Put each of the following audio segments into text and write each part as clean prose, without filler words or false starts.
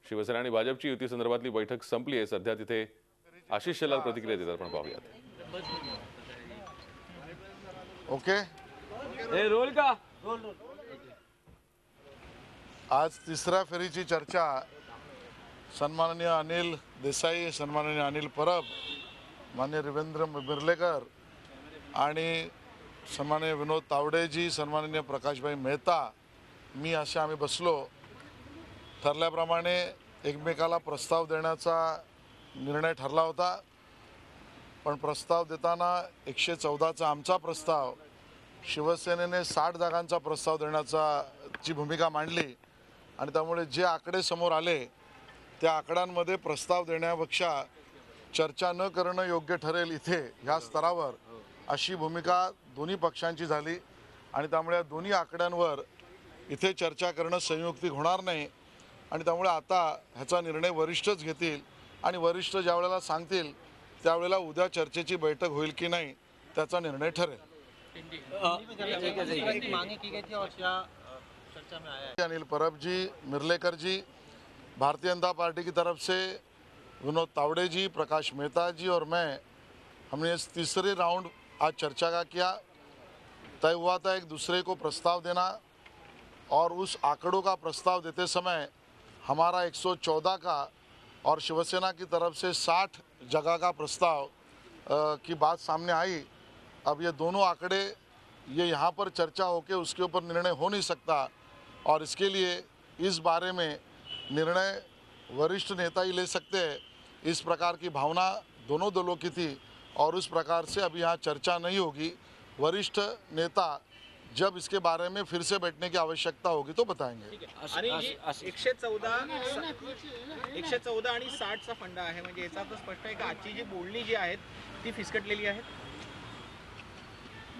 शिवसेना आणि भाजपची युती संदर्भातली बैठक संपली आहे। सध्या तिथे आशिष शेलार प्रतिक्रिया देतात, आपण पाहूयात। ओके, रोल का आज तिसऱ्या फेरीची चर्चा सन्माननीय अनिल देसाई, सन्माननीय अनिल परब, माननीय रवींद्र मिर्लेकर आणि सन्माननीय विनोद तावडेजी, सन्माननीय प्रकाशभाई मेहता, मी असे आम्ही बसलो। ठरल्याप्रमाणे एकमेकाला प्रस्ताव देण्याचा निर्णय ठरला होता, पण प्रस्ताव देताना 114चा आमचा प्रस्ताव, शिवसेनेने 60 जागांचा प्रस्ताव देण्याची भूमिका मांडली आणि त्यामुळे जे आकडे समोर आले त्या आकड्यांमध्ये प्रस्ताव देण्यापेक्षा चर्चा न करणं योग्य ठरेल इथे ह्या स्तरावर, अशी भूमिका दोन्ही पक्षांची झाली आणि त्यामुळे दोन्ही आकड्यांवर इथे चर्चा करणं संयुक्तिक होणार नाही आणि त्यामुळे आता ह्याचा निर्णय वरिष्ठच घेतील आणि वरिष्ठ ज्या वेळेला सांगतील त्यावेळेला उद्या चर्चेची बैठक होईल की नाही त्याचा निर्णय ठरेल। अनिल परब जी, मिर्लेकर जी, भारतीय जनता पार्टी की तरफ से विनोद तावड़े जी, प्रकाश मेहता जी और मैं, हमने इस तीसरे राउंड आज चर्चा का किया। तय हुआ था एक दूसरे को प्रस्ताव देना और उस आंकड़ों का प्रस्ताव देते समय हमारा 114 का और शिवसेना की तरफ से 60 जगह का प्रस्ताव की बात सामने आई। अब ये दोनों आंकड़े ये यहाँ पर चर्चा होके उसके ऊपर निर्णय हो नहीं सकता और इसके लिए इस बारे में निर्णय वरिष्ठ नेता ही ले सकते हैं। इस प्रकार की भावना दोनों दलों की थी और उस प्रकार से अभी यहाँ चर्चा नहीं होगी। वरिष्ठ नेता जब इसके बारे में फिर से बैठने की आवश्यकता होगी तो बताएंगे। 114 आणि 60चा फंडा आहे, म्हणजे याचा अर्थ स्पष्ट आहे की आजची जी बोलणी जी आहेत ती फिसकटलेली आहेत।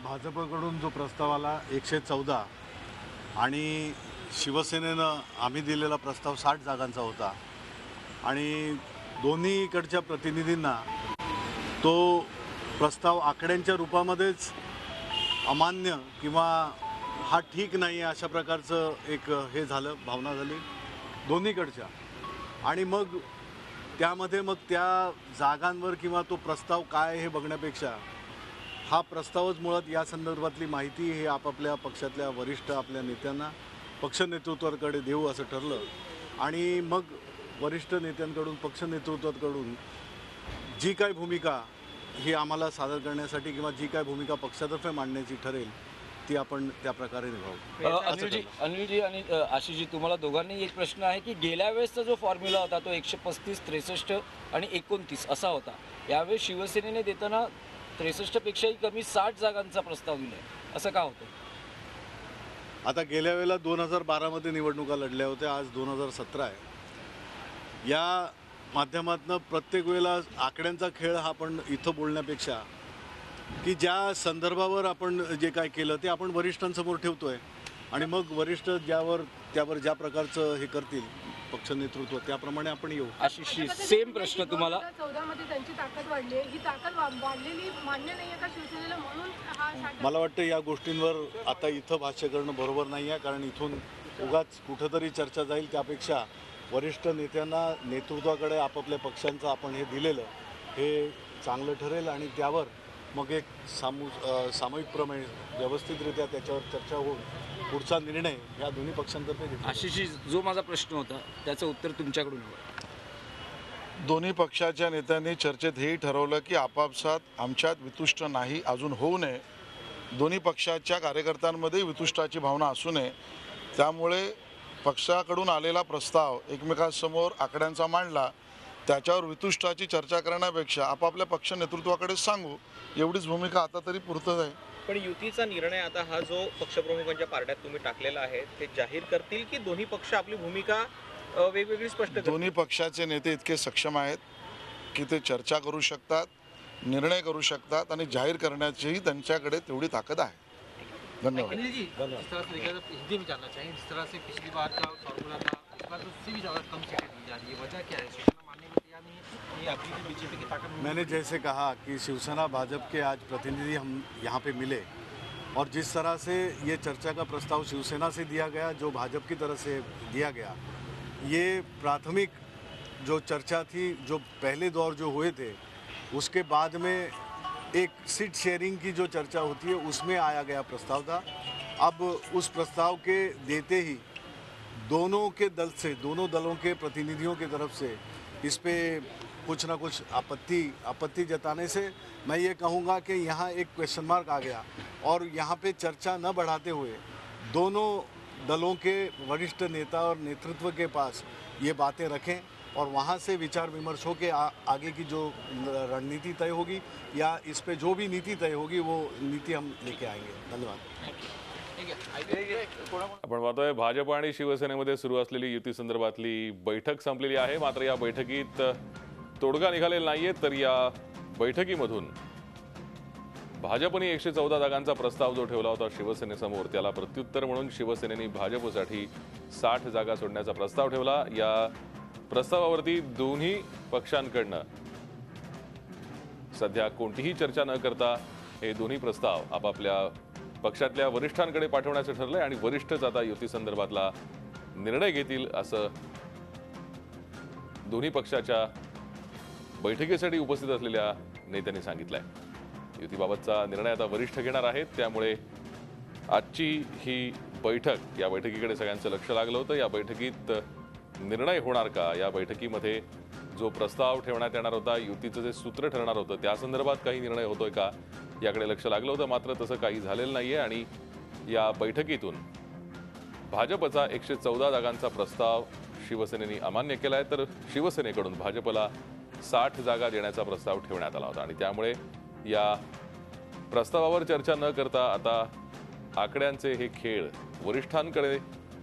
भाजपकडून जो प्रस्ताव आला 114 आणि शिवसेनेनं आम्ही दिलेला प्रस्ताव 60 जागांचा होता आणि दोन्हीकडच्या प्रतिनिधींना तो प्रस्ताव आकड्यांच्या रूपामध्येच अमान्य किंवा हा ठीक नाही अशा प्रकारचं एक हे झालं, भावना झाली दोन्हीकडच्या आणि मग त्यामध्ये मग त्या जागांवर किंवा तो प्रस्ताव काय हे बघण्यापेक्षा हा प्रस्तावच मुळात या संदर्भातली माहिती हे आपापल्या पक्षातल्या वरिष्ठ आपल्या नेत्यांना पक्ष नेतृत्वाकडे देऊ असं ठरलं आणि मग वरिष्ठ नेत्यांकडून पक्ष नेतृत्वाकडून जी काय भूमिका ही आम्हाला सादर करण्यासाठी किंवा जी काय भूमिका पक्षातर्फे मांडण्याची ठरेल ती आपण त्या प्रकारे निभावू। अनिलजी आणि आशिषजी, तुम्हाला दोघांनी एक प्रश्न आहे की गेल्या वेळेसचा जो फॉर्म्युला होता तो 135, 63 आणि 29 असा होता। यावेळी शिवसेनेने देताना 63 पेक्षाही कमी 60 जागांचा प्रस्ताव दिलाय, असं का होतं? आता गेल्या वेळेला 2012 मध्ये निवडणुका लढल्या होत्या, आज 2017 आहे। या माध्यमातून प्रत्येक वेळेला आकड्यांचा खेळ हा आपण इथं बोलण्यापेक्षा की ज्या संदर्भावर आपण जे काय केलं ते आपण वरिष्ठांसमोर ठेवतोय आणि मग वरिष्ठ त्यावर ज्या प्रकारचं हे करतील पक्ष नेतृत्व त्याप्रमाणे आपण येऊ। आशिषजी, सेम प्रश्न तुम्हाला। 14 मध्ये त्यांची ताकद वाढली, ही ताकद वाढलेली मान्य नाहीये का शिवसेनेला, म्हणून हा मला वाटतं या गोष्टींवर आता इथं भाष्य करणं बरोबर नाही आहे, कारण इथून उगाच कुठंतरी चर्चा जाईल, त्यापेक्षा वरिष्ठ नेत्यांना नेतृत्वाकडे आपापल्या पक्षांचं आपण हे दिलेलं हे चांगलं ठरेल आणि त्यावर मग एक सामूहिक प्रमेय व्यवस्थितरित्या त्याच्यावर चर्चा होऊन पुढचा निर्णय या दोन्ही पक्षांतर्फे घेतला। आशिषजी, जो माझा प्रश्न होता त्याचं उत्तर तुमच्याकडून हवं। दोन्ही पक्षाच्या नेत्यांनी चर्चेत हेही ठरवलं की आपापसात आमच्यात वितुष्ट नाही अजून होऊ नये, दोन्ही पक्षाच्या कार्यकर्त्यांमध्ये वितुष्टाची भावना असू नये, त्यामुळे पक्षाकडून आलेला प्रस्ताव एकमेकांसमोर आकड्यांचा मांडला, त्याच्यावर वितुष्टाची चर्चा करण्यापेक्षा आपापल्या पक्ष नेतृत्वाकडे सांगू, एवढीच भूमिका आता तरी पुरतं आहे। पण युतीचा निर्णय आता हा जो पक्षप्रमुखांच्या पारड्यात तुम्ही टाकलेला आहे ते जाहीर करतील की दोन्ही पक्ष आपली भूमिका वेगवेगळी स्पष्ट करतील? दोन्ही पक्षाचे नेते इतके सक्षम आहेत की ते चर्चा करू शकतात, निर्णय करू शकतात आणि जाहीर करण्याचीही त्यांच्याकडे तेवढी ताकद आहे। धन्यवाद। अनिल जी, जिस तरह से हिंदी में जानना चाहिए, जिस तरह से पिछली बार का फॉर्मूला था, इस बार उससे भी ज़्यादा कम सीटें दी जा रही है, वजह क्या है? शिवसेना मानने में तैयार नहीं है, ये अभी भी बीजेपी की ताकत? मैंने जैसे कहा कि शिवसेना भाजपा के आज प्रतिनिधि हम यहाँ पे मिले और जिस तरह से ये चर्चा का प्रस्ताव शिवसेना से दिया गया, जो भाजपा की तरफ से दिया गया, ये प्राथमिक जो चर्चा थी, जो पहले दौर जो हुए थे, उसके बाद में एक सीट शेयरिंग की जो चर्चा होती है उसमें आया गया प्रस्ताव था। अब उस प्रस्ताव के देते ही दोनों के दल से, दोनों दलों के प्रतिनिधियों की तरफ से इस पे कुछ ना कुछ आपत्ति जताने से मैं ये कहूँगा कि यहाँ एक क्वेश्चन मार्क आ गया और यहाँ पे चर्चा न बढ़ाते हुए दोनों दलों के वरिष्ठ नेता और नेतृत्व के पास ये बातें रखें और वहाँ से विचार विमर्श हो के आगे की जो रणनीति तय होगी या इस पे जो भी नीति तय होगी वो नीति हम लेके आएंगे। धन्यवाद। आपण पाहतोय भाजप आणि शिवसेनेमध्ये सुरू असलेली युती संदर्भातली बैठक संपलेली आहे। मात्र या बैठकीत तोडगा निघालेला नाहीये। तर या बैठकीमधून भाजपने 114 जागांचा प्रस्ताव जो ठेवला होता शिवसेनेसमोर, त्याला प्रत्युत्तर म्हणून शिवसेनेने भाजपसाठी 60 जागा सोडण्याचा प्रस्ताव ठेवला। या प्रस्तावावरती दोन्ही पक्षांकडनं सध्या कोणतीही चर्चा न करता हे दोन्ही प्रस्ताव आपापल्या पक्षातल्या वरिष्ठांकडे पाठवण्याचं ठरलंय आणि वरिष्ठच आता युती संदर्भातला निर्णय घेतील असं दोन्ही पक्षाच्या बैठकीसाठी उपस्थित असलेल्या नेत्यांनी सांगितलंय। युतीबाबतचा निर्णय आता वरिष्ठ घेणार आहेत, त्यामुळे आजची ही बैठक, या बैठकीकडे सगळ्यांचं लक्ष लागलं होतं। या बैठकीत निर्णय होणार का, या बैठकीमध्ये जो प्रस्ताव ठेवण्यात येणार होता, युतीचं जे सूत्र ठरणार होतं, त्या संदर्भात काही निर्णय होतोय का याकडे लक्ष लागलं होतं। मात्र तसं काही झालेलं नाहीये आणि या बैठकीतून भाजपचा 114 जागांचा प्रस्ताव शिवसेनेने अमान्य केलाय, तर शिवसेनेकडून भाजपला 60 जागा देण्याचा प्रस्ताव ठेवण्यात आला होता आणि त्यामुळे या प्रस्तावावर चर्चा न करता आता आकड्यांचे हे खेळ वरिष्ठांकडे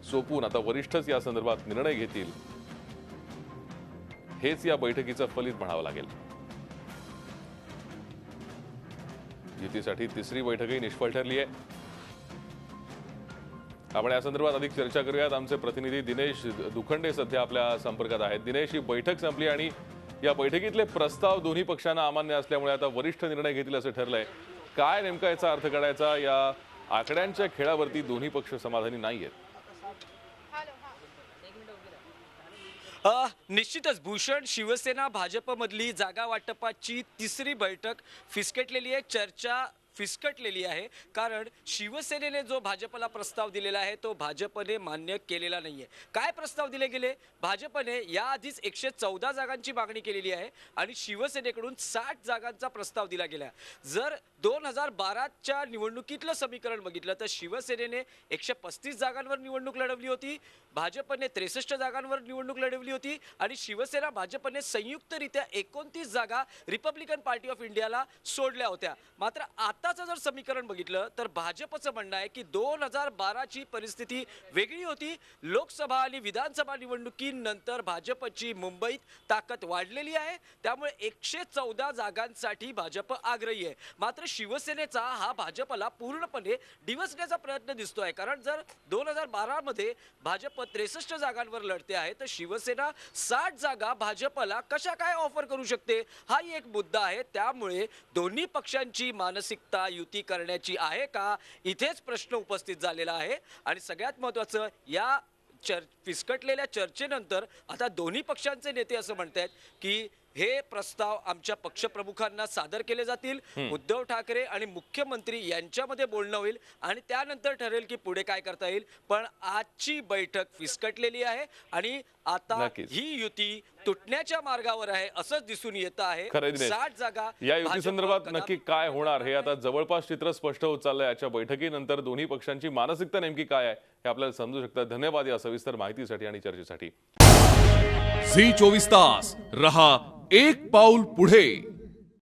सोपून आता वरिष्ठच या संदर्भात निर्णय घेतील, हेच या बैठकीचं फलित म्हणावं लागेल। युतीसाठी तिसरी बैठकही निष्फळ ठरली आहे। आपण या संदर्भात अधिक चर्चा करूयात। आमचे प्रतिनिधी दिनेश दुखंडे सध्या आपल्या संपर्कात आहेत। दिनेश, ही बैठक संपली आणि या बैठकीतले प्रस्ताव दोन्ही पक्षांना अमान्य असल्यामुळे आता वरिष्ठ निर्णय घेतील असं ठरलंय। काय नेमका याचा अर्थ काढायचा? या आकड्यांच्या खेळावरती दोन्ही पक्ष समाधानी नाहीयेत। निश्चितच भूषण, शिवसेना भाजपमधली जागा वाटपाची तिसरी बैठक फिसकटलेली आहे, चर्चा फिसकटलेली आहे। कारण शिवसेनेने जो भाजपला प्रस्ताव दिलेला आहे तो भाजपने मान्य केलेला नाहीये। काय प्रस्ताव दिले गेले? भाजपने याआधीच 114 जागांची मागणी केलेली आहे आणि शिवसेनेकडून 60 जागांचा प्रस्ताव दिला गेला। जर 2012च्या निवडणुकीतलं समीकरण बघितलं तर शिवसेनेने 135 जागांवर निवडणूक लढवली होती, भाजपने 63 जागांवर निवडणूक लढवली होती आणि शिवसेना भाजपने संयुक्तरित्या 29 जागा रिपब्लिकन पार्टी ऑफ इंडियाला सोडल्या होत्या। मात्र आताचं जर समीकरण बघितलं तर भाजपचं म्हणणं आहे की 2012ची परिस्थिती वेगळी होती। लोकसभा आणि विधानसभा निवडणुकीनंतर भाजपची मुंबईत ताकद वाढलेली आहे, त्यामुळे 114 जागांसाठी भाजप आग्रही आहे। मात्र शिवसेनेचा हा भाजपला पूर्णपणे डिवचण्याचा प्रयत्न दिसतोय। कारण जर 2012 मध्ये भाजप 63 जागांवर लढते आहे तर शिवसेना 60 जागा भाजपला कशा काय ऑफर करू शकते, हाही एक मुद्दा आहे। त्यामुळे दोन्ही पक्षांची मानसिकता युती करण्याची आहे का, इथेच प्रश्न उपस्थित झालेला आहे। आणि सगळ्यात महत्त्वाचं, या फिसकटलेल्या चर्चेनंतर आता दोन्ही पक्षांचे नेते असं म्हणतात की हे प्रस्ताव आमच्या पक्षप्रमुखांना सादर केले जातील, उद्धव ठाकरे आणि मुख्यमंत्री यांच्यामध्ये बोलणं होईल आणि त्यानंतर ठरेल की पुढे काय करता येईल। पण आजची बैठक फिसकटलेली आहे आणि आता ही युती तुटण्याच्या मार्गावर आहे असंच दिसून येत आहे। 60 जागा या युती संदर्भात नक्की काय होणार हे आता जवळपास चित्र स्पष्ट होत चाललंय। याच्या बैठकीनंतर दोन्ही पक्षांची मानसिकता नेमकी काय आहे हे आपल्याला समजू शकतं। धन्यवाद या सविस्तर माहितीसाठी आणि चर्चेसाठी। झी 24 तास रहा एक पाऊल पुढे।